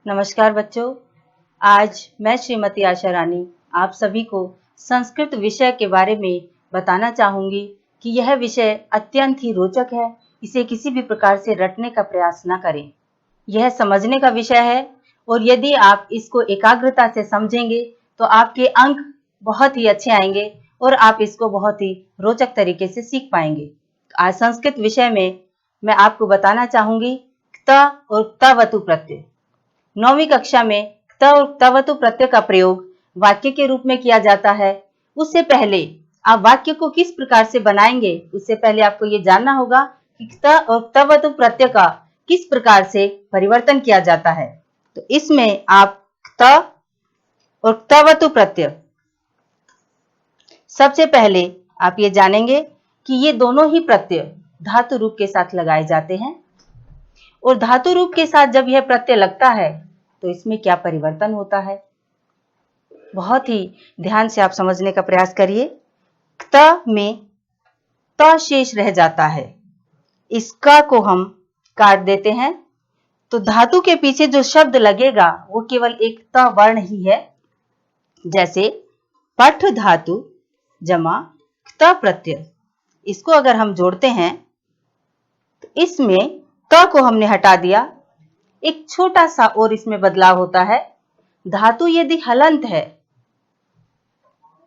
नमस्कार बच्चों, आज मैं श्रीमती आशा रानी आप सभी को संस्कृत विषय के बारे में बताना चाहूंगी कि यह विषय अत्यंत ही रोचक है। इसे किसी भी प्रकार से रटने का प्रयास न करें। यह समझने का विषय है और यदि आप इसको एकाग्रता से समझेंगे तो आपके अंक बहुत ही अच्छे आएंगे और आप इसको बहुत ही रोचक तरीके से सीख पाएंगे। आज संस्कृत विषय में मैं आपको बताना चाहूंगी क्त और क्तवतु प्रत्यय। 9वीं कक्षा में क्त और क्तवतु प्रत्यय का प्रयोग वाक्य के रूप में किया जाता है। उससे पहले आप वाक्य को किस प्रकार से बनाएंगे, उससे पहले आपको ये जानना होगा कि क्त और क्तवतु प्रत्यय का किस प्रकार से परिवर्तन किया जाता है। तो इसमें आप क्त और क्तवतु प्रत्यय, सबसे पहले आप ये जानेंगे कि ये दोनों ही प्रत्यय धातु रूप के साथ लगाए जाते हैं और धातु रूप के साथ जब यह प्रत्यय लगता है तो इसमें क्या परिवर्तन होता है। बहुत ही ध्यान से आप समझने का प्रयास करिए। क्त में त शेष रह जाता है, इसका को हम काट देते हैं तो धातु के पीछे जो शब्द लगेगा वो केवल एक त वर्ण ही है। जैसे पठ धातु जमा क्त प्रत्यय, इसको अगर हम जोड़ते हैं तो इसमें त को हमने हटा दिया। एक छोटा सा और इसमें बदलाव होता है। धातु यदि हलंत है,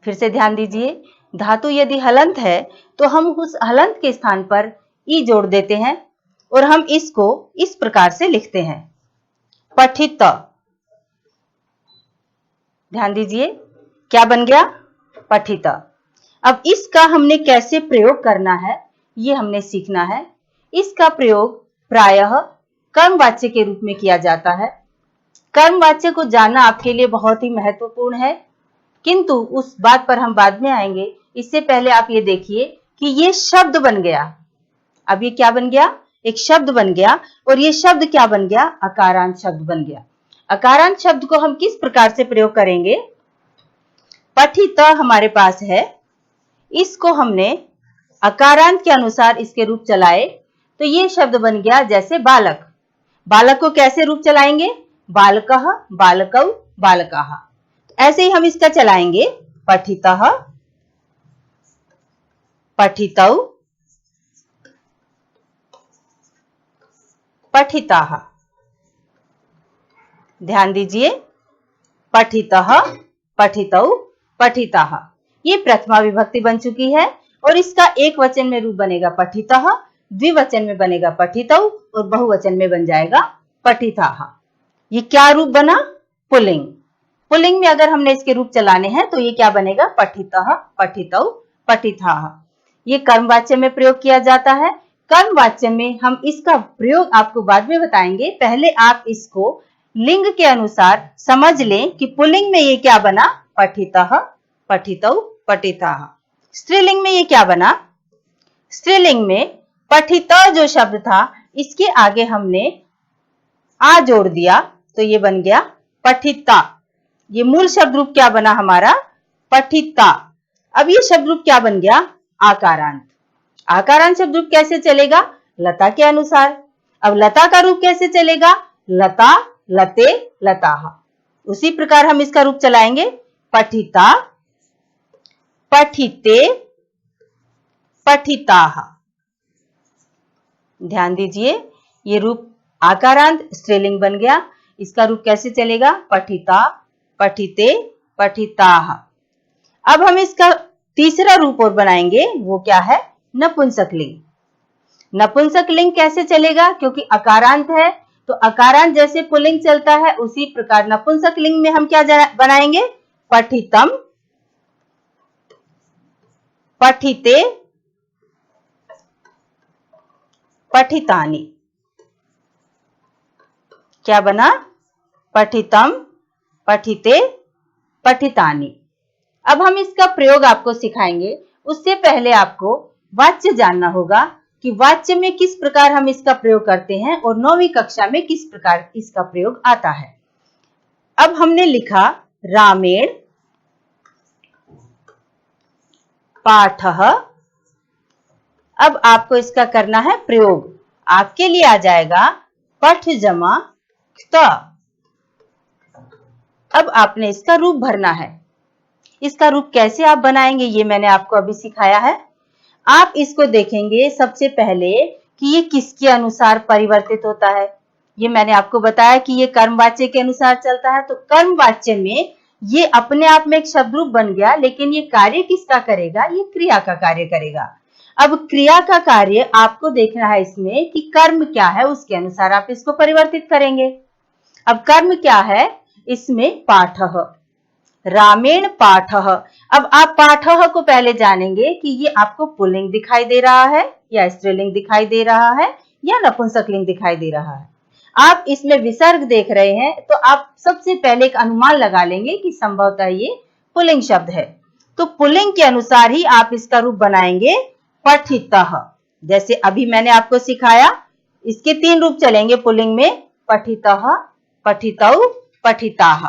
फिर से ध्यान दीजिए, धातु यदि हलंत है तो हम उस हलंत के स्थान पर ई जोड़ देते हैं और हम इसको इस प्रकार से लिखते हैं पठित। ध्यान दीजिए, क्या बन गया? पठित। अब इसका हमने कैसे प्रयोग करना है ये हमने सीखना है। इसका प्रयोग प्रायः कर्मवाच्य के रूप में किया जाता है। कर्मवाच्य को जानना आपके लिए बहुत ही महत्वपूर्ण है, किंतु उस बात पर हम बाद में आएंगे। इससे पहले आप ये देखिए कि ये शब्द बन गया। अब ये क्या बन गया? एक शब्द बन गया और ये शब्द क्या बन गया? अकारांत शब्द बन गया। अकारांत शब्द को हम किस प्रकार से प्रयोग करेंगे? पठित हमारे पास है, इसको हमने अकारांत के अनुसार इसके रूप चलाए तो ये शब्द बन गया जैसे बालक। बालक को कैसे रूप चलाएंगे? बालकः, बालकौ, बालकाः। ऐसे ही हम इसका चलाएंगे पठितः, पठितौ, पठिताः। ध्यान दीजिए, पठितः, पठितौ, पठिताः। ये प्रथमा विभक्ति बन चुकी है और इसका एक वचन में रूप बनेगा पठितः, द्विवचन में बनेगा पठितौ और बहुवचन में बन जाएगा पठिताः। ये क्या रूप बना? पुल्लिंग। पुल्लिंग में अगर हमने इसके रूप चलाने हैं तो ये क्या बनेगा? पठितः, पठितौ, पठिताः। ये कर्मवाच्य में प्रयोग किया जाता है। कर्मवाच्य में हम इसका प्रयोग आपको बाद में बताएंगे। पहले आप इसको लिंग के अनुसार समझ लें कि पुल्लिंग में ये क्या बना? पठितः, पठितौ, पठिताः। स्त्रीलिंग में ये क्या बना? स्त्रीलिंग में पठित जो शब्द था इसके आगे हमने आ जोड़ दिया तो ये बन गया पठिता। ये मूल शब्द रूप क्या बना हमारा? पठिता। अब ये शब्द रूप क्या बन गया? आकारांत। आकारांत शब्द रूप कैसे चलेगा? लता के अनुसार। अब लता का रूप कैसे चलेगा? लता, लते, लताः। उसी प्रकार हम इसका रूप चलाएंगे पठिता, पठिते, पठिताः। ध्यान दीजिए, ये रूप आकारांत स्त्रीलिंग बन गया। इसका रूप कैसे चलेगा? पठिता, पठिते, पठिताः। अब हम इसका तीसरा रूप और बनाएंगे, वो क्या है? नपुंसकलिंग। नपुंसकलिंग कैसे चलेगा? क्योंकि अकारांत है तो अकारांत जैसे पुल्लिंग चलता है उसी प्रकार नपुंसकलिंग में हम क्या बनाएंगे? पठितम, पठिते, पठितानि। क्या बना? पठितम, पठिते, पठितानि। अब हम इसका प्रयोग आपको सिखाएंगे। उससे पहले आपको वाच्य जानना होगा कि वाच्य में किस प्रकार हम इसका प्रयोग करते हैं और 9वीं कक्षा में किस प्रकार इसका प्रयोग आता है। अब हमने लिखा रामेण पाठः। अब आपको इसका करना है प्रयोग। आपके लिए आ जाएगा पठ जमा क्त। अब आपने इसका रूप भरना है। इसका रूप कैसे आप बनाएंगे ये मैंने आपको अभी सिखाया है। आप इसको देखेंगे सबसे पहले कि ये किसके अनुसार परिवर्तित होता है। ये मैंने आपको बताया कि ये कर्मवाच्य के अनुसार चलता है। तो कर्मवाच्य में ये अपने आप में एक शब्द रूप बन गया, लेकिन ये कार्य किसका करेगा? ये क्रिया का कार्य करेगा। अब क्रिया का कार्य आपको देखना है इसमें कि कर्म क्या है, उसके अनुसार आप इसको परिवर्तित करेंगे। अब कर्म क्या है? इसमें पाठः, रामेण पाठः। अब आप पाठः को पहले जानेंगे कि ये आपको पुल्लिंग दिखाई दे रहा है या स्त्रीलिंग दिखाई दे रहा है या नपुंसकलिंग दिखाई दे रहा है। आप इसमें विसर्ग देख रहे हैं तो आप सबसे पहले एक अनुमान लगा लेंगे कि संभवतः ये पुल्लिंग शब्द है। तो पुल्लिंग के अनुसार ही आप इसका रूप बनाएंगे पठितः। जैसे अभी मैंने आपको सिखाया, इसके 3 रूप चलेंगे पुल्लिंग में, पठितः, पठितौ, पठिताः।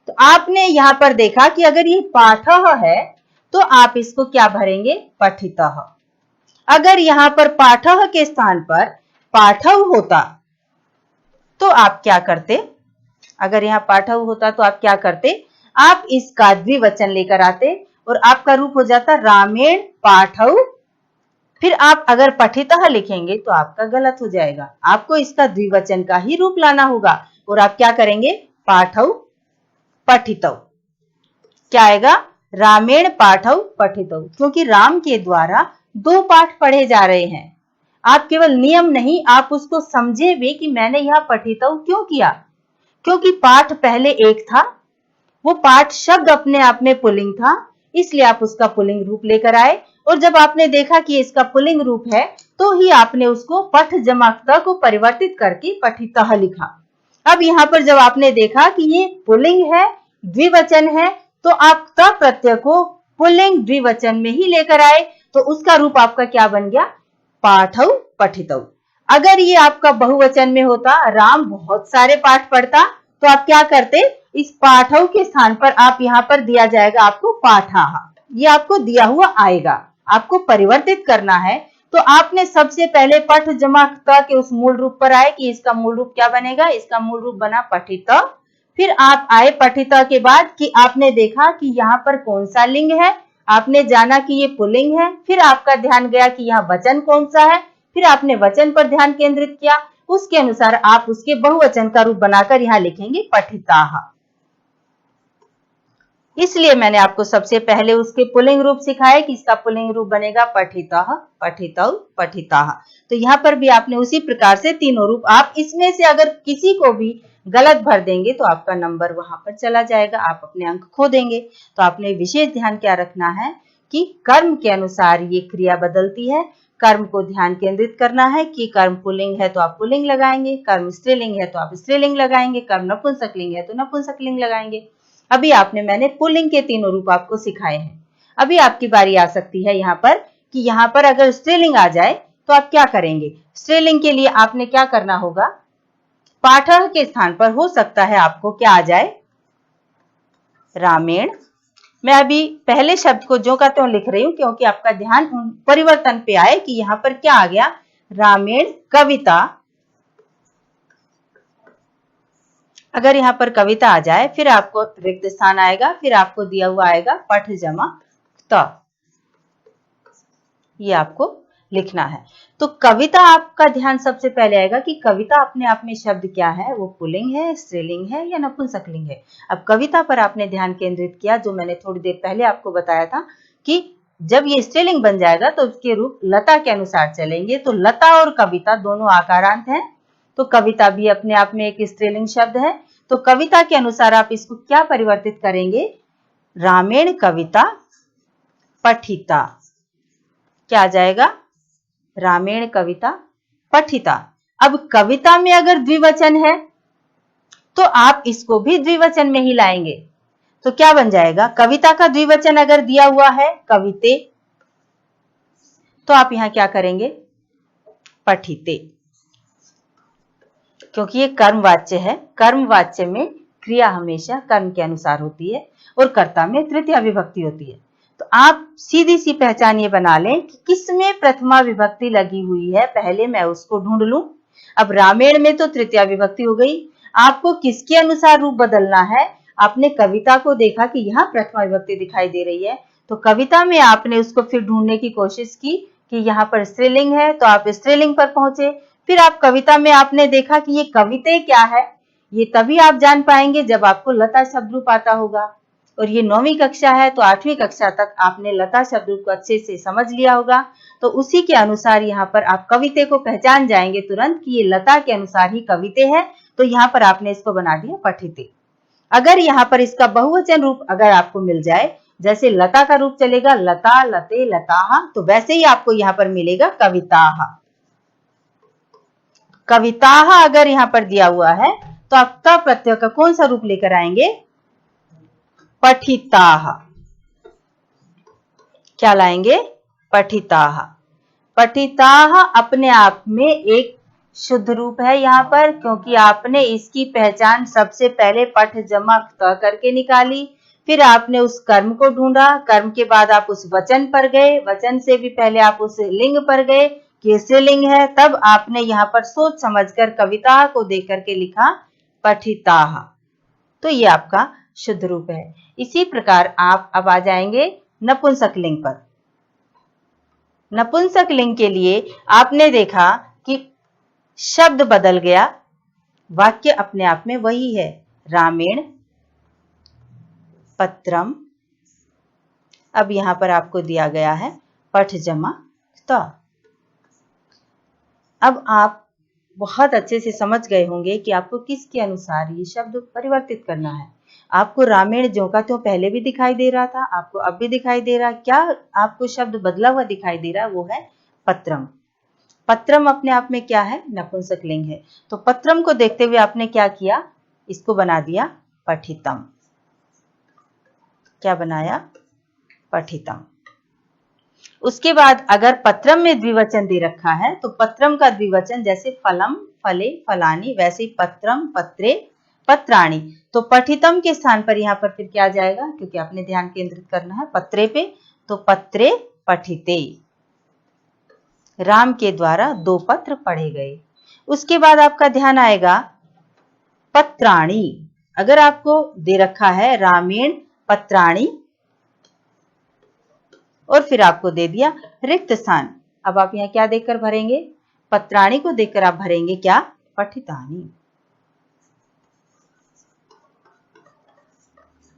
तो आपने यहाँ पर देखा कि अगर ये पाठः है तो आप इसको क्या भरेंगे? पठितः। अगर यहाँ पर पाठः के स्थान पर पाठौ होता तो आप क्या करते? अगर यहाँ पाठौ होता तो आप क्या करते? आप इसका द्विवचन लेकर आते और आपका रूप हो जाता रामेण पाठौ। फिर आप अगर पठितः लिखेंगे तो आपका गलत हो जाएगा। आपको इसका द्विवचन का ही रूप लाना होगा और आप क्या करेंगे? पाठौ पठितौ। क्या आएगा? रामेण पाठौ पठितौ। क्योंकि राम के द्वारा 2 पाठ पढ़े जा रहे हैं। आप केवल नियम नहीं, आप उसको समझे भी कि मैंने यहाँ पठितौ क्यों किया। क्योंकि पाठ पहले एक था, वो पाठ शब्द अपने आप में पुल्लिंग था, इसलिए आप उसका पुल्लिंग रूप लेकर आए। और जब आपने देखा कि इसका पुल्लिंग रूप है तो ही आपने उसको पठ जमा त को परिवर्तित करके पठितः लिखा। अब यहाँ पर जब आपने देखा कि ये पुल्लिंग है, द्विवचन है, तो आप त प्रत्यय को पुल्लिंग द्विवचन में ही लेकर आए, तो उसका रूप आपका क्या बन गया? पाठौ पठितौ। अगर ये आपका बहुवचन में होता, राम बहुत सारे पाठ पढ़ता, तो आप क्या करते? इस पाठौ के स्थान पर आप यहाँ पर दिया जाएगा आपको पाठाः। ये आपको दिया हुआ आएगा, आपको परिवर्तित करना है। तो आपने सबसे पहले पठ जमा त के उस मूल रूप पर आए कि इसका मूल रूप क्या बनेगा? इसका मूल रूप बना पठित। फिर आप आए पठित के बाद कि आपने देखा कि यहाँ पर कौन सा लिंग है, आपने जाना कि ये पुल्लिंग है। फिर आपका ध्यान गया कि यहाँ वचन कौन सा है, फिर आपने वचन पर ध्यान केंद्रित किया, उसके अनुसार आप उसके बहुवचन का रूप बनाकर यहाँ लिखेंगे पठिताः। इसलिए मैंने आपको सबसे पहले उसके पुल्लिंग रूप सिखाए कि इसका पुल्लिंग रूप बनेगा पठितः, पठितौ, पठिताः। तो यहाँ पर भी आपने उसी प्रकार से तीनों रूप, आप इसमें से अगर किसी को भी गलत भर देंगे तो आपका नंबर वहां पर चला जाएगा, आप अपने अंक खो देंगे। तो आपने विशेष ध्यान क्या रखना है कि कर्म के अनुसार ये क्रिया बदलती है। कर्म को ध्यान केंद्रित करना है कि कर्म पुल्लिंग है तो आप पुल्लिंग लगाएंगे, कर्म स्त्रीलिंग है तो आप स्त्रीलिंग लगाएंगे, कर्म नपुंसकलिंग है तो नपुंसकलिंग लगाएंगे। अभी मैंने पुल्लिंग के तीनों रूप आपको सिखाए हैं। अभी आपकी बारी आ सकती है यहाँ पर कि यहाँ पर अगर स्त्रीलिंग आ जाए तो आप क्या करेंगे? स्त्रीलिंग के लिए आपने क्या करना होगा? पाठः के स्थान पर हो सकता है आपको क्या आ जाए? रामेण। मैं अभी पहले शब्द को जो का त्यों लिख रही हूं क्योंकि आपका ध्यान परिवर्तन पे आए कि यहाँ पर क्या आ गया? रामेण कविता। अगर यहाँ पर कविता आ जाए फिर आपको रिक्त स्थान आएगा, फिर आपको दिया हुआ आएगा पठ जमा त, ये आपको लिखना है। तो कविता आपका ध्यान सबसे पहले आएगा कि कविता अपने आप में शब्द क्या है, वो पुल्लिंग है, स्त्रीलिंग है या नपुंसकलिंग है। अब कविता पर आपने ध्यान केंद्रित किया, जो मैंने थोड़ी देर पहले आपको बताया था कि जब ये स्त्रीलिंग बन जाएगा तो उसके रूप लता के अनुसार चलेंगे। तो लता और कविता दोनों आकारांत हैं, तो कविता भी अपने आप में एक स्त्रीलिंग शब्द है। तो कविता के अनुसार आप इसको क्या परिवर्तित करेंगे? रामेण कविता पठिता। क्या आ जाएगा? रामेण कविता पठिता। अब कविता में अगर द्विवचन है तो आप इसको भी द्विवचन में ही लाएंगे। तो क्या बन जाएगा? कविता का द्विवचन अगर दिया हुआ है कविते, तो आप यहां क्या करेंगे? पठिते। क्योंकि ये कर्मवाच्य है, कर्मवाच्य में क्रिया हमेशा कर्म के अनुसार होती है और कर्ता में तृतीया विभक्ति होती है। तो आप सीधी सी पहचान ये बना लें कि किसमें प्रथमा विभक्ति लगी हुई है, पहले मैं उसको ढूंढ लूं। अब रामेण में तो तृतीया विभक्ति हो गई, आपको किसके अनुसार रूप बदलना है? आपने कविता को देखा कि यहाँ प्रथमा विभक्ति दिखाई दे रही है, तो कविता में आपने उसको फिर ढूंढने की कोशिश की कि यहाँ पर स्त्रीलिंग है, तो आप स्त्रीलिंग पर पहुंचे। फिर आप कविता में आपने देखा कि ये कविते क्या है, ये तभी आप जान पाएंगे जब आपको लता शब्द रूप आता होगा। और ये 9वीं कक्षा है, तो 8वीं कक्षा तक आपने लता शब्द रूप को अच्छे से समझ लिया होगा। तो उसी के अनुसार यहाँ पर आप कविते को पहचान जाएंगे तुरंत कि ये लता के अनुसार ही कविते है। तो यहाँ पर आपने इसको बना दिया पठिते। अगर यहाँ पर इसका बहुवचन रूप अगर आपको मिल जाए, जैसे लता का रूप चलेगा लता, लते, लताहा, तो वैसे ही आपको यहाँ पर मिलेगा कविताहा। कविताहा अगर यहाँ पर दिया हुआ है तो आप त प्रत्यय का कौन सा रूप लेकर आएंगे? पठिताहा। क्या लाएंगे? पठिताहा। पठिताहा अपने आप में एक शुद्ध रूप है यहाँ पर, क्योंकि आपने इसकी पहचान सबसे पहले पठ जमा त करके निकाली। फिर आपने उस कर्म को ढूंढा, कर्म के बाद आप उस वचन पर गए, वचन से भी पहले आप उस लिंग पर गए कि स्त्रीलिंग है, तब आपने यहाँ पर सोच समझकर कविता को देख करके लिखा पठिताहा। तो ये आपका शुद्ध रूप है। इसी प्रकार आप अब आ जाएंगे नपुंसक लिंग पर। नपुंसक लिंग के लिए आपने देखा कि शब्द बदल गया, वाक्य अपने आप में वही है, रामेण, पत्रम। अब यहां पर आपको दिया गया है पठ जमा त। अब आप बहुत अच्छे से समझ गए होंगे कि आपको किसके अनुसार ये शब्द परिवर्तित करना है। आपको रामेण ज्यों का त्यों पहले भी दिखाई दे रहा था, आपको अब भी दिखाई दे रहा है। क्या आपको शब्द बदला हुआ दिखाई दे रहा है? वो है पत्रम। पत्रम अपने आप में क्या है? नपुंसक लिंग है। तो पत्रम को देखते हुए आपने क्या किया? इसको बना दिया पठितम। क्या बनाया? पठितम। उसके बाद अगर पत्रम में द्विवचन दे रखा है तो पत्रम का द्विवचन जैसे फलम, फले, फलानी, वैसे ही पत्रम, पत्रे, पत्राणी। तो पठितम के स्थान पर यहाँ पर फिर क्या आ जाएगा? क्योंकि आपने ध्यान केंद्रित करना है पत्रे पे, तो पत्रे पठिते। राम के द्वारा 2 पत्र पढ़े गए। उसके बाद आपका ध्यान आएगा पत्राणी। अगर आपको दे रखा है रामेण पत्राणी और फिर आपको दे दिया रिक्त स्थान, अब आप यहाँ क्या देखकर भरेंगे? पत्राणी को देखकर आप भरेंगे क्या? पठितानी।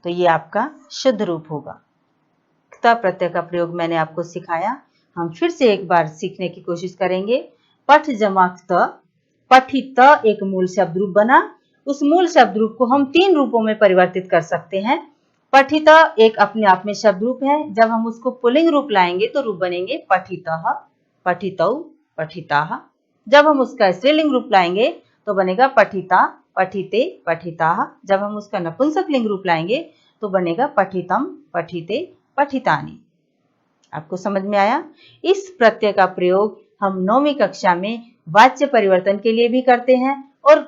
तो ये आपका शुद्ध रूप होगा। त प्रत्यय का प्रयोग मैंने आपको सिखाया, हम फिर से एक बार सीखने की कोशिश करेंगे। पठ जमा त, पठित एक मूल शब्द रूप बना। उस मूल शब्द रूप को हम 3 रूपों में परिवर्तित कर सकते हैं। पठित एक अपने आप में शब्द रूप है, जब हम उसको पुल्लिंग रूप लाएंगे तो रूप बनेंगे पठितः, पठितौ, पठिताः। जब हम उसका स्त्रीलिंग रूप लाएंगे तो बनेगा पठिता, पठिते, पठिताः। जब हम उसका नपुंसक लिंग रूप लाएंगे तो बनेगा पठितम, पठिते, पठितानि। आपको समझ में आया? इस प्रत्यय का प्रयोग हम 9वीं कक्षा में वाच्य परिवर्तन के लिए भी करते हैं, और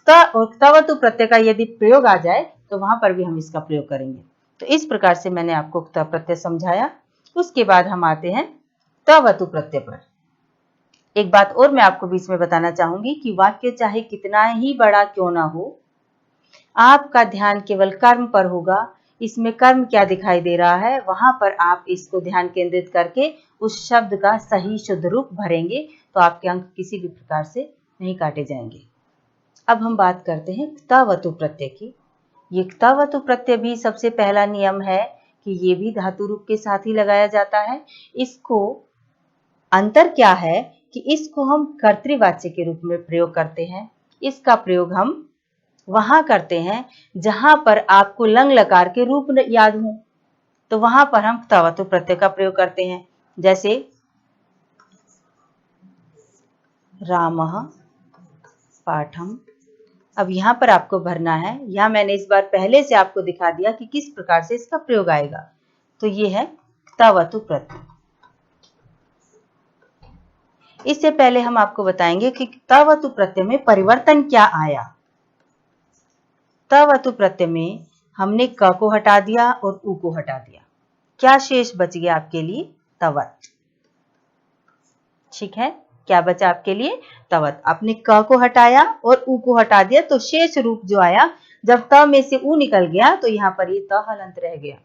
क्तवतु प्रत्यय का यदि प्रयोग आ जाए तो वहां पर भी हम इसका प्रयोग करेंगे। तो इस प्रकार से मैंने आपको क्त प्रत्यय समझाया। उसके बाद हम आते हैं तवतु प्रत्यय पर। एक बात और मैं आपको बीच में बताना चाहूंगी कि वाक्य चाहे कितना ही बड़ा क्यों ना हो, आपका ध्यान केवल कर्म पर होगा। इसमें कर्म क्या दिखाई दे रहा है, वहां पर आप इसको ध्यान केंद्रित करके उस शब्द का सही शुद्ध रूप भरेंगे, तो आपके अंक किसी भी प्रकार से नहीं काटे जाएंगे। अब हम बात करते हैं क्तवतु प्रत्यय की। ये क्तवतु प्रत्यय भी सबसे पहला नियम है कि ये भी धातु रूप के साथ ही लगाया जाता है। इसको अंतर क्या है कि इसको हम कर्तृवाच्य के रूप में प्रयोग करते हैं। इसका प्रयोग हम वहां करते हैं जहां पर आपको लंग लकार के रूप याद हो, तो वहां पर हम क्तवतु प्रत्यय का प्रयोग करते हैं। जैसे रामः पाठम। अब यहां पर आपको भरना है, यहां मैंने इस बार पहले से आपको दिखा दिया कि किस प्रकार से इसका प्रयोग आएगा। तो ये है क्तवतु प्रत्यय। इससे पहले हम आपको बताएंगे कि क्तवतु प्रत्यय में परिवर्तन क्या आया। क्तवतु प्रत्यय में हमने क को हटा दिया और उ को हटा दिया। क्या शेष बच गया आपके लिए? तवत। ठीक है, क्या बचा आपके लिए? तवत। आपने क को हटाया और उ को हटा दिया, तो शेष रूप जो आया जब त में से उ निकल गया तो यहाँ पर ये त हलंत रह गया।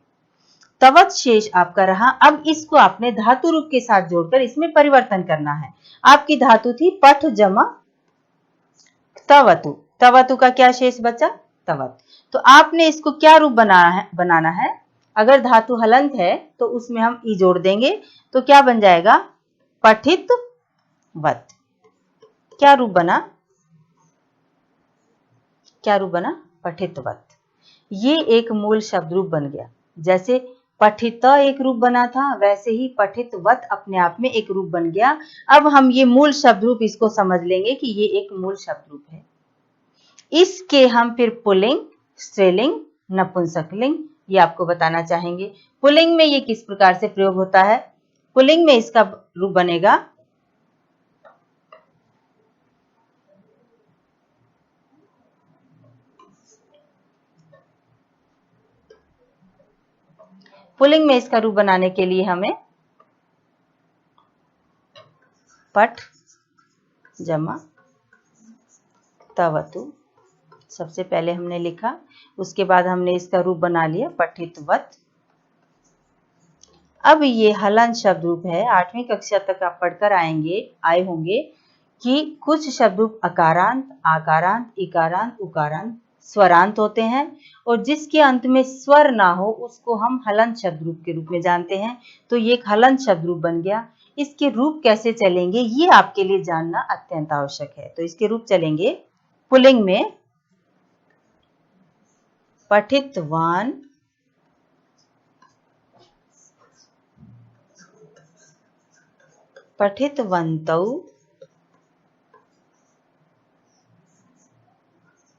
तवत शेष आपका रहा। अब इसको आपने धातु रूप के साथ जोड़कर इसमें परिवर्तन करना है। आपकी धातु थी पठ जमा तवतु, तवतु का क्या शेष बचा? तवत। तो आपने इसको क्या रूप बनाना है? अगर धातु हलंत है तो उसमें हम ई जोड़ देंगे तो क्या बन जाएगा? पठित वत। क्या रूप बना? क्या रूप बना? पठित वत। ये एक मूल शब्द रूप बन गया। जैसे पठित एक रूप बना था, वैसे ही पठित वत अपने आप में एक रूप बन गया। अब हम ये मूल शब्द रूप इसको समझ लेंगे कि ये एक मूल शब्द रूप है। इसके हम फिर पुल्लिंग, स्त्रीलिंग, नपुंसकलिंग ये आपको बताना चाहेंगे। पुल्लिंग में ये किस प्रकार से प्रयोग होता है? पुल्लिंग में इसका रूप बनेगा पुल्लिंग में इसका रूप बनाने के लिए हमें पठ जमा तवतु सबसे पहले हमने लिखा, उसके बाद हमने इसका रूप बना लिया पठितवत। अब ये हलंत शब्द रूप है। 8वीं कक्षा तक आप पढ़कर आए होंगे कि कुछ शब्द रूप अकारांत, आकारांत, इकारांत, उकारांत, स्वरांत होते हैं और जिसके अंत में स्वर ना हो उसको हम हलंत शब्द रूप के रूप में जानते हैं। तो ये एक हलंत शब्द रूप बन गया। इसके रूप कैसे चलेंगे ये आपके लिए जानना अत्यंत आवश्यक है। तो इसके रूप चलेंगे पुल्लिंग में पठितवान, पठितवन्तौ,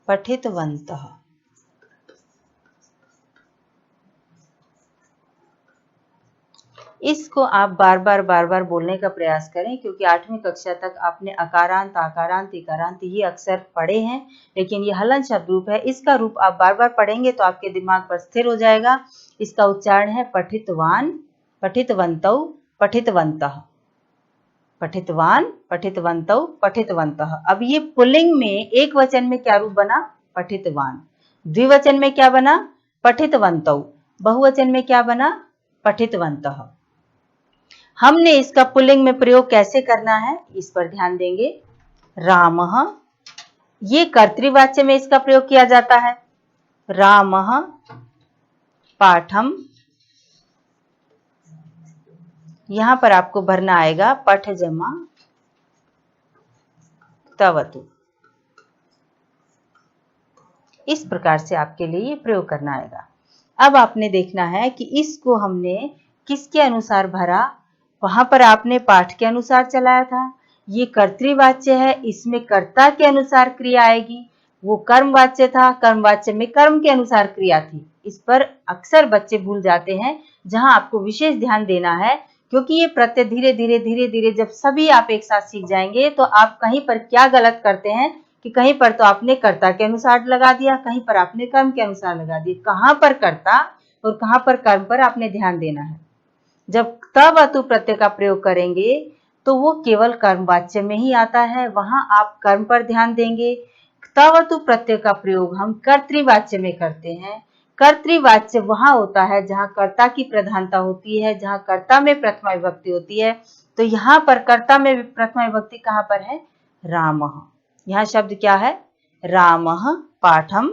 पठितवन्तः। इसको आप बार बार बोलने का प्रयास करें, क्योंकि 8वीं कक्षा तक आपने अकारांत, आकारांत, इकारांत ये अक्षर पढ़े हैं, लेकिन ये हलंत शब्द रूप है। इसका रूप आप बार बार पढ़ेंगे तो आपके दिमाग पर स्थिर हो जाएगा। इसका उच्चारण है पठितवान, पठितवन्तौ, पठितवन्तः। पठितवान, पठितवन्तौ, पठितवन्तः। अब ये पुल्लिंग में एक वचन में क्या रूप बना? पठितवान। द्विवचन में क्या बना? पठितवन्तौ। बहुवचन में क्या बना? पठितवन्तः। हमने इसका पुल्लिंग में प्रयोग कैसे करना है इस पर ध्यान देंगे। रामः, ये कर्तृवाच्य में इसका प्रयोग किया जाता है। रामः पाठम, यहां पर आपको भरना आएगा पठ जमा तवतु। इस प्रकार से आपके लिए ये प्रयोग करना आएगा। अब आपने देखना है कि इसको हमने किसके अनुसार भरा। वहां पर आपने पाठ के अनुसार चलाया था। ये कर्तृवाच्य है, इसमें कर्ता के अनुसार क्रिया आएगी। वो कर्मवाच्य था, कर्मवाच्य में कर्म के अनुसार क्रिया थी। इस पर अक्सर बच्चे भूल जाते हैं, जहां आपको विशेष ध्यान देना है, क्योंकि ये प्रत्यय धीरे धीरे जब सभी आप एक साथ सीख जाएंगे तो आप कहीं पर क्या गलत करते हैं कि कहीं पर तो आपने कर्ता के अनुसार लगा दिया, कहीं पर आपने कर्म के अनुसार लगा दिया। कहां पर कर्ता और कहां पर कर्म पर आपने ध्यान देना है। जब तवतु प्रत्यय का प्रयोग करेंगे तो वो केवल कर्मवाच्य में ही आता है, वहां आप कर्म पर ध्यान देंगे। तवतु प्रत्यय का प्रयोग हम कर्तृवाच्य में करते हैं। कर्तृवाच्य वहां होता है जहां कर्ता की प्रधानता होती है, जहां कर्ता में प्रथमा विभक्ति होती है। तो यहाँ पर कर्ता में प्रथमा विभक्ति कहां पर है? रामः। यहाँ शब्द क्या है? रामः पाठम।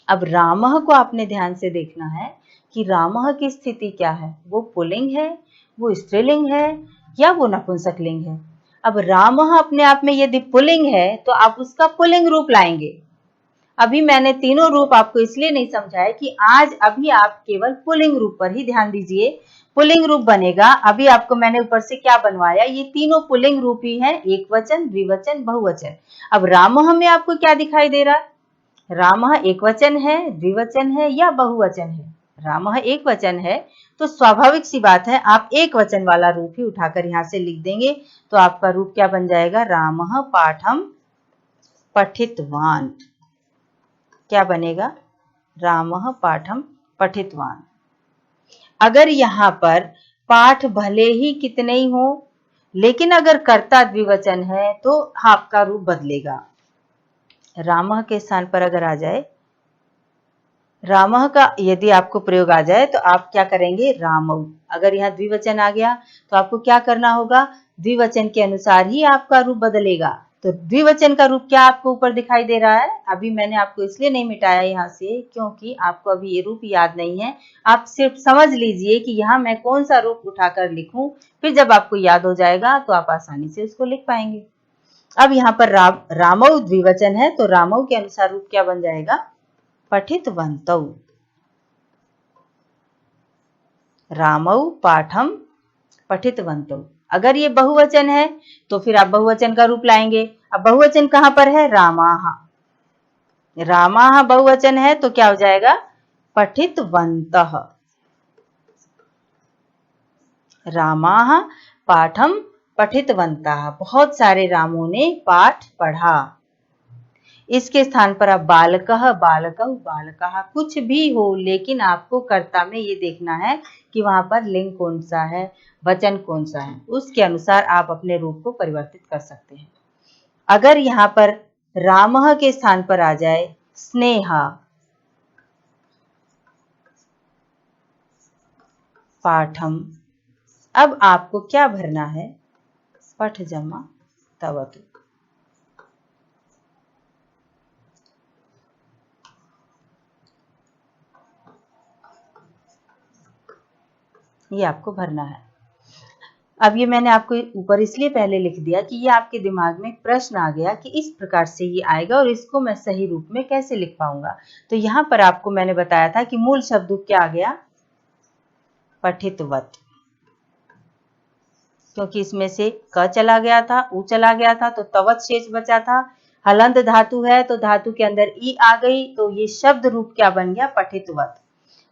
अब रामः को आपने ध्यान से देखना है कि रामः की स्थिति क्या है। वो पुल्लिंग है, वो स्त्रीलिंग है या वो नपुंसकलिंग है। अब रामः अपने आप में यदि पुल्लिंग है तो आप उसका पुल्लिंग रूप लाएंगे। अभी मैंने तीनों रूप आपको इसलिए नहीं समझाया कि आज अभी आप केवल पुल्लिंग रूप पर ही ध्यान दीजिए। पुल्लिंग रूप बनेगा। अभी आपको मैंने ऊपर से क्या बनवाया, ये तीनों पुल्लिंग रूप ही है, एक वचन, द्विवचन, बहुवचन। अब रामः में आपको क्या दिखाई दे रहा है? रामः एक वचन है, द्विवचन है या बहुवचन है? रामः एक वचन है, तो स्वाभाविक सी बात है आप एक वचन वाला रूप ही उठाकर यहां से लिख देंगे। तो आपका रूप क्या बन जाएगा? रामः पाठम पठितवान। क्या बनेगा? रामः पाठम पठितवान। अगर यहां पर पाठ भले ही कितने ही हो, लेकिन अगर कर्ता द्विवचन है तो आपका रूप बदलेगा। रामः के स्थान पर अगर आ जाए, रामः का यदि आपको प्रयोग आ जाए तो आप क्या करेंगे, रामौ। अगर यहाँ द्विवचन आ गया तो आपको क्या करना होगा, द्विवचन के अनुसार ही आपका रूप बदलेगा। तो द्विवचन का रूप क्या आपको ऊपर दिखाई दे रहा है, अभी मैंने आपको इसलिए नहीं मिटाया यहाँ से क्योंकि आपको अभी ये रूप याद नहीं है। आप सिर्फ समझ लीजिए कि यहाँ मैं कौन सा रूप उठाकर लिखूं, फिर जब आपको याद हो जाएगा तो आप आसानी से उसको लिख पाएंगे। अब यहाँ पर रामौ द्विवचन है तो रामौ के अनुसार रूप क्या बन जाएगा, पठितवन्तौ। रामौ पाठम पठितवन्तौ। अगर ये बहुवचन है तो फिर आप बहुवचन का रूप लाएंगे। अब बहुवचन कहां पर है, रामाः। रामाः बहुवचन है तो क्या हो जाएगा, पठितवन्तः। रामाः पाठम पठितवन्तः। बहुत सारे रामों ने पाठ पढ़ा। इसके स्थान पर आप बालकः बालकौ बालकाः कुछ भी हो, लेकिन आपको कर्ता में ये देखना है कि वहां पर लिंग कौन सा है, वचन कौन सा है, उसके अनुसार आप अपने रूप को परिवर्तित कर सकते हैं। अगर यहाँ पर रामः के स्थान पर आ जाए स्नेहा, पाठम, अब आपको क्या भरना है, पठ जमा तवतु। ये आपको भरना है। अब ये मैंने आपको ऊपर इसलिए पहले लिख दिया कि ये आपके दिमाग में प्रश्न आ गया कि इस प्रकार से ये आएगा और इसको मैं सही रूप में कैसे लिख पाऊंगा। तो यहाँ पर आपको मैंने बताया था कि मूल शब्द क्या आ गया, पठितवत, क्योंकि इसमें से क चला गया था, उ चला गया था तो तवत शेष बचा था। हलंत धातु है तो धातु के अंदर ई आ गई तो ये शब्द रूप क्या बन गया, पठितवत।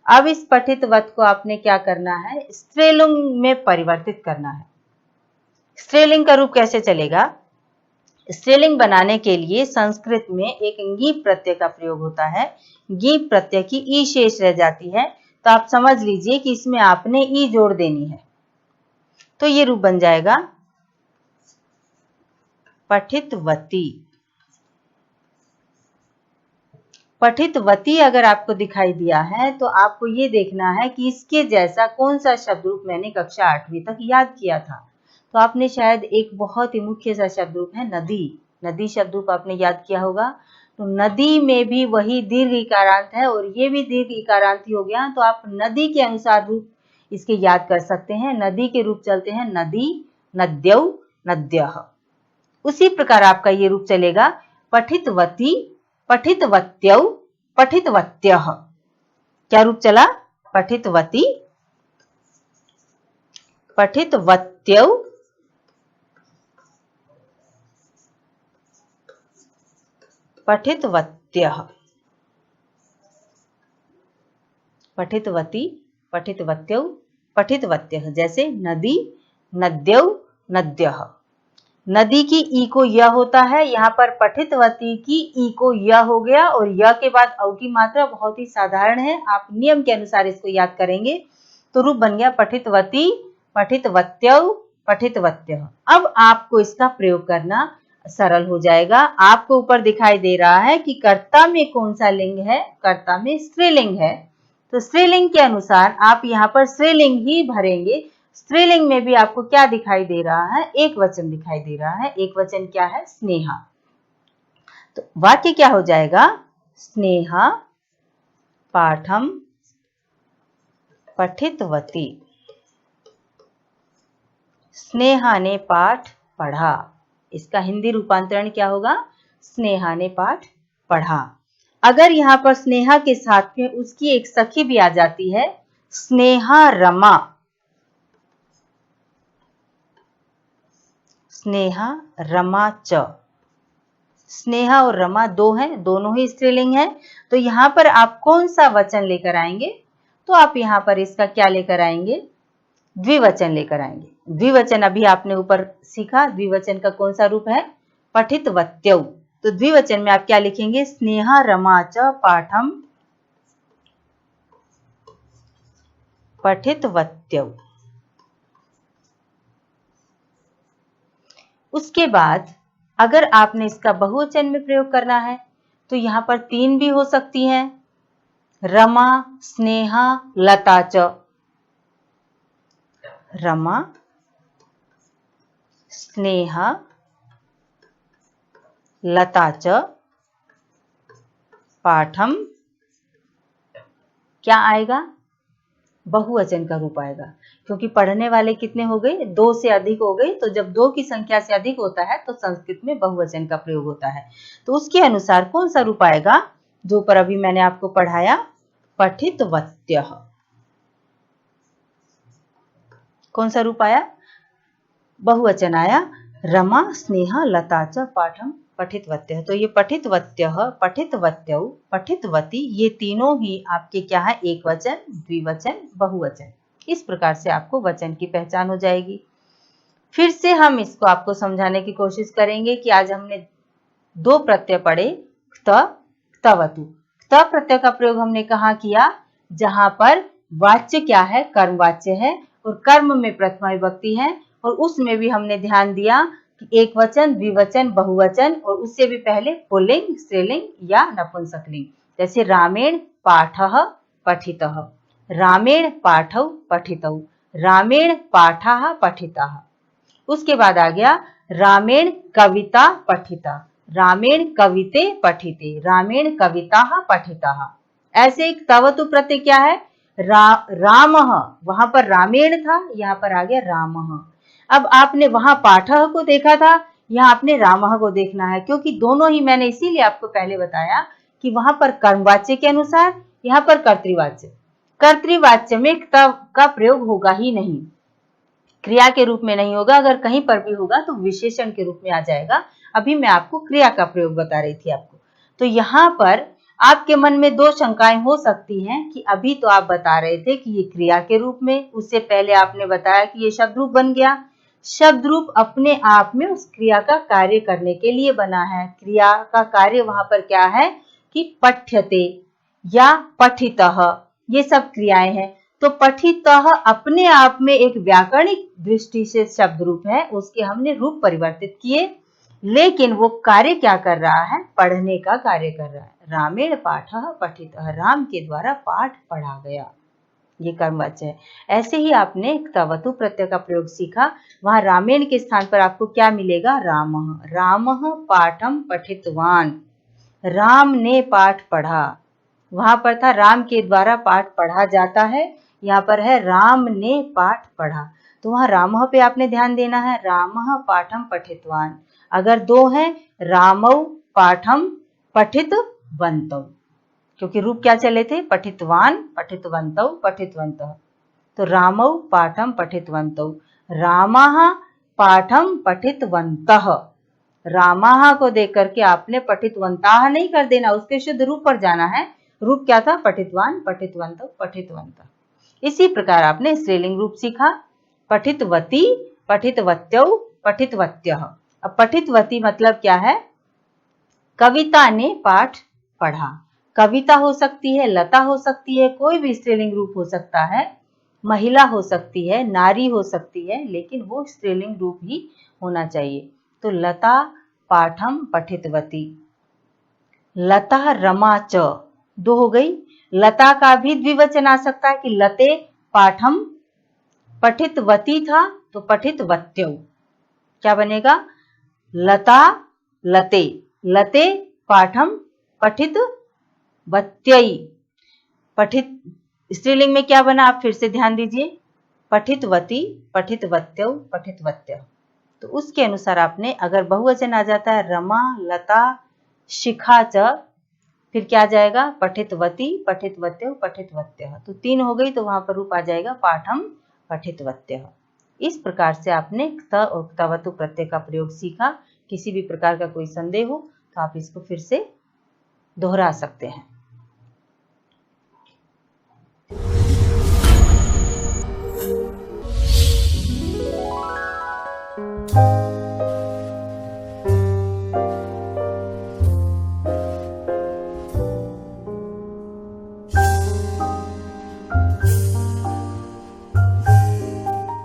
अब इस पठितवत को आपने क्या करना है, स्त्रीलिंग में परिवर्तित करना है। स्त्रीलिंग का रूप कैसे चलेगा, स्त्रीलिंग बनाने के लिए संस्कृत में एक ङी प्रत्यय का प्रयोग होता है। ङी प्रत्यय की ई शेष रह जाती है तो आप समझ लीजिए कि इसमें आपने ई जोड़ देनी है, तो ये रूप बन जाएगा पठितवती। पठितवती अगर आपको दिखाई दिया है तो आपको ये देखना है कि इसके जैसा कौन सा शब्द रूप मैंने कक्षा 8वीं तक याद किया था। तो आपने शायद एक बहुत ही मुख्य सा शब्द रूप है नदी, नदी शब्द रूप आपने याद किया होगा। तो नदी में भी वही दीर्घ इकारांत है और ये भी दीर्घ इकारांत ही हो गया, तो आप नदी के अनुसार रूप इसके याद कर सकते हैं। नदी के रूप चलते हैं नदी, नद्यौ, नद्यः। उसी प्रकार आपका ये रूप चलेगा पठितवती, पठितवत्यौ, पठितवत्यः। क्या रूप चला, पठितवती, पठितवत्यौ, पठितवत्यः। पठितवती, पठितवत्यौ, पठितवत्यः। जैसे नदी, नद्यौ, नद्यः। नदी की ई को य होता है, यहाँ पर पठितवती की ई को य हो गया और य के बाद औ की मात्रा बहुत ही साधारण है, आप नियम के अनुसार इसको याद करेंगे तो रूप बन गया पठितवती, पठितवत्यौ, पठितवत्यः। अब आपको इसका प्रयोग करना सरल हो जाएगा। आपको ऊपर दिखाई दे रहा है कि कर्ता में कौन सा लिंग है, कर्ता में स्त्रीलिंग है, तो स्त्रीलिंग के अनुसार आप यहाँ पर स्त्रीलिंग ही भरेंगे। स्त्रीलिंग में भी आपको क्या दिखाई दे रहा है, एक वचन दिखाई दे रहा है। एक वचन क्या है, स्नेहा। तो वाक्य क्या हो जाएगा, स्नेहा पाठम पठितवती। स्नेहा ने पाठ पढ़ा, इसका हिंदी रूपांतरण क्या होगा, स्नेहा ने पाठ पढ़ा। अगर यहाँ पर स्नेहा के साथ में उसकी एक सखी भी आ जाती है, स्नेहा रमा, स्नेहा रमा च। स्नेहा और रमा दो हैं, दोनों ही स्त्रीलिंग है, तो यहाँ पर आप कौन सा वचन लेकर आएंगे, तो आप यहाँ पर इसका क्या लेकर आएंगे, द्विवचन लेकर आएंगे। द्विवचन अभी आपने ऊपर सीखा, द्विवचन का कौन सा रूप है, पठितवत्यौ। तो द्विवचन में आप क्या लिखेंगे, स्नेहा रमा च पाठम पठितवत्यौ। उसके बाद अगर आपने इसका बहुवचन में प्रयोग करना है तो यहाँ पर 3 भी हो सकती हैं, रमा, स्नेहा, लता च। रमा, स्नेहा, लता च पाठम। क्या आएगा? बहुवचन का रूप आएगा, क्योंकि पढ़ने वाले कितने हो गए? 2 से अधिक हो गए। तो जब 2 की संख्या से अधिक होता है तो संस्कृत में बहुवचन का प्रयोग होता है। तो उसके अनुसार कौन सा रूप आएगा? जो पर अभी मैंने आपको पढ़ाया, पठितवत्यः। कौन सा रूप आया? बहुवचन आया, रमा, स्नेहा, लता च पाठम पठितवत्यः। तो ये पठितवत्यः, पठितवत्यौ, पठितवती, ये तीनों ही आपके क्या है? एक वचन, द्विवचन, बहुवचन। इस प्रकार से आपको वचन की पहचान हो जाएगी। फिर से हम इसको आपको समझाने की कोशिश करेंगे कि आज हमने 2 प्रत्यय पढ़े, क्त, क्तवतु। क्त प्रत्यय का प्रयोग हमने कहाँ किया? जहां पर वाच्य क्या है? कर्मवाच्य है, और कर्म में प्रथमा विभक्ति है, और उसमें भी हमने ध्यान दिया कि एक वचन, द्विवचन, बहुवचन, और उससे भी पहले पुल्लिंग, स्त्रीलिंग या नपुंसकलिंग। जैसे रामेण पाठः पठितः, रामेण पाठौ पठितौ, रामेण पाठाः पठिताः। उसके बाद आ गया रामेण कविता पठिता, रामेण कविते पठिते, रामेण कविताः पठिताः। ऐसे एक तवतु प्रत्यय क्या है? रामः, वहां पर रामेण था, यहाँ पर आ गया रामः। अब आपने वहां पाठः को देखा था, यहाँ आपने रामः को देखना है, क्योंकि दोनों ही मैंने इसीलिए आपको पहले बताया कि वहां पर कर्मवाच्य के अनुसार, यहाँ पर कर्तृवाच्य। कर्तृवाच्य में तव का प्रयोग होगा ही नहीं, क्रिया के रूप में नहीं होगा। अगर कहीं पर भी होगा तो विशेषण के रूप में आ जाएगा। अभी मैं आपको क्रिया का प्रयोग बता रही थी आपको। तो यहाँ पर आपके मन में 2 शंकाएं हो सकती हैं कि अभी तो आप बता रहे थे कि ये क्रिया के रूप में, उससे पहले आपने बताया कि ये शब्द रूप बन गया। शब्द रूप अपने आप में उस क्रिया का कार्य करने के लिए बना है। क्रिया का कार्य वहां पर क्या है कि पठ्यते या पठितः, ये सब क्रियाएं हैं। तो पठितः अपने आप में एक व्याकरणिक दृष्टि से शब्द रूप है, उसके हमने रूप परिवर्तित किए, लेकिन वो कार्य क्या कर रहा है? पढ़ने का कार्य कर रहा है। रामेण पाठः पठितः, राम के द्वारा पाठ पढ़ा गया, ये कर्मवाच्य है। ऐसे ही आपने तवतु प्रत्यय का प्रयोग सीखा, वहां रामेण के स्थान पर आपको क्या मिलेगा? रामः, रामः पाठम पठितवान, राम ने पाठ पढ़ा। वहां पर था राम के द्वारा पाठ पढ़ा जाता है, यहाँ पर है राम ने पाठ पढ़ा। तो वहां रामः पे आपने ध्यान देना है, रामः पाठम पठितवान। अगर 2 हैं, रामौ पाठम पठितवन्तौ, क्योंकि रूप क्या चले थे? पठितवान, पठितवन्तौ, पठितवन्तः। तो रामौ पाठम पठितवन्तौ, रामाः पाठम पठितवन्तः। रामाः को देख करके आपने पठितवन्ताः नहीं कर देना, उसके शुद्ध रूप पर जाना है। रूप क्या था? पठितवान, पठितवन्तौ, पठितवन्तः। इसी प्रकार आपने स्त्रीलिंग रूप सीखा, पठितवती, पठितवत्यौ, पठितवत्यः। अब पठितवती मतलब क्या है? कविता ने पाठ पढ़ा। कविता हो सकती है, लता हो सकती है, कोई भी स्त्रीलिंग रूप हो सकता है, महिला हो सकती है, नारी हो सकती है, लेकिन वो स्त्रीलिंग रूप ही होना चाहिए। तो लता पाठम पठितवती, लता रमा च, 2 हो गई। लता का भी द्विवचन आ सकता है कि लते पाठम, पठितवती था तो पठितवत्यौ, क्या बनेगा? लता लते, लते पाठम पठितवत्यै। पठित स्त्रीलिंग में क्या बना? आप फिर से ध्यान दीजिए, पठितवती, पठितवत्यौ, पठितवत्यः। तो उसके अनुसार आपने, अगर बहुवचन आ जाता है रमा, लता, शिखा च, फिर क्या आ जाएगा? पठितवती, पठितवत्यौ, पठितवत्यः। तो 3 हो गई, तो वहां पर रूप आ जाएगा पाठम पठितवत्यः। इस प्रकार से आपने क्त और क्तवतु प्रत्यय का प्रयोग सीखा। किसी भी प्रकार का कोई संदेह हो तो आप इसको फिर से दोहरा सकते हैं।